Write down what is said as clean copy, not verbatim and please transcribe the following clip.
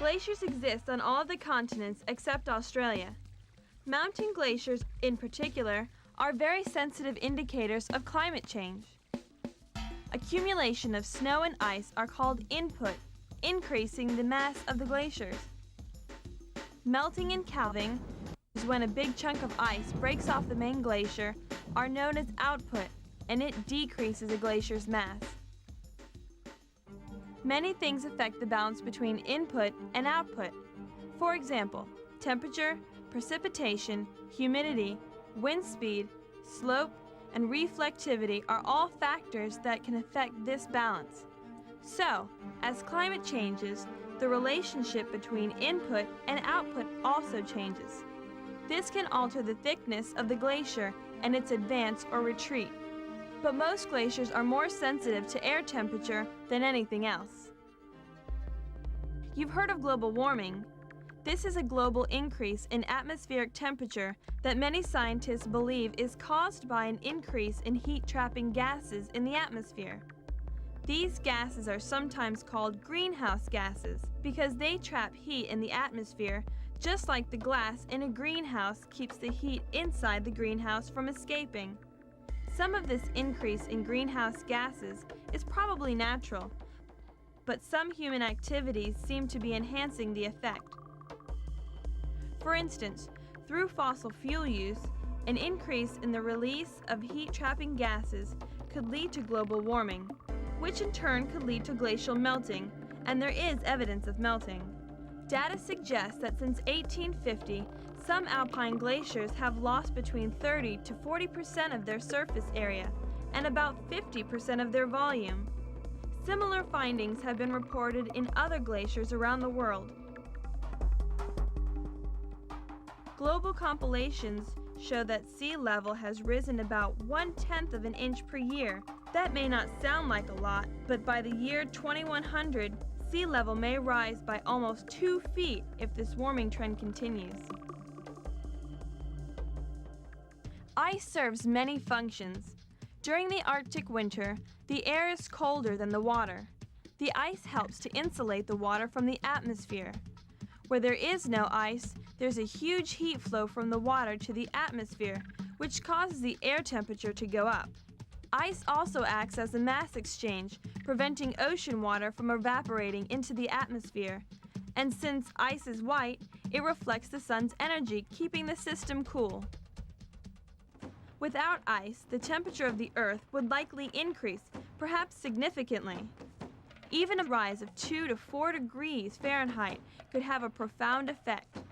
Glaciers exist on all of the continents except Australia. Mountain glaciers, in particular, are very sensitive indicators of climate change. Accumulation of snow and ice are called input, increasing the mass of the glaciers. Melting and calving, is when a big chunk of ice breaks off the main glacier, are known as output, and it decreases a glacier's mass. Many things affect the balance between input and output. For example, temperature, precipitation, humidity, wind speed, slope, and reflectivity are all factors that can affect this balance. So, as climate changes, the relationship between input and output also changes. This can alter the thickness of the glacier and its advance or retreat. But most glaciers are more sensitive to air temperature than anything else. You've heard of global warming. This is a global increase in atmospheric temperature that many scientists believe is caused by an increase in heat-trapping gases in the atmosphere. These gases are sometimes called greenhouse gases because they trap heat in the atmosphere, just like the glass in a greenhouse keeps the heat inside the greenhouse from escaping. Some of this increase in greenhouse gases is probably natural, but some human activities seem to be enhancing the effect. For instance, through fossil fuel use, an increase in the release of heat-trapping gases could lead to global warming, which in turn could lead to glacial melting, and there is evidence of melting. Data suggests that since 1850, some alpine glaciers have lost between 30 to 40% of their surface area and about 50% of their volume. Similar findings have been reported in other glaciers around the world. Global compilations show that sea level has risen about 1/10 of an inch per year. That may not sound like a lot, but by the year 2100, sea level may rise by almost 2 feet if this warming trend continues. Ice serves many functions. During the Arctic winter, the air is colder than the water. The ice helps to insulate the water from the atmosphere. Where there is no ice, there's a huge heat flow from the water to the atmosphere, which causes the air temperature to go up. Ice also acts as a mass exchange, preventing ocean water from evaporating into the atmosphere. And since ice is white, it reflects the sun's energy, keeping the system cool. Without ice, the temperature of the Earth would likely increase, perhaps significantly. Even a rise of 2 to 4 degrees Fahrenheit could have a profound effect.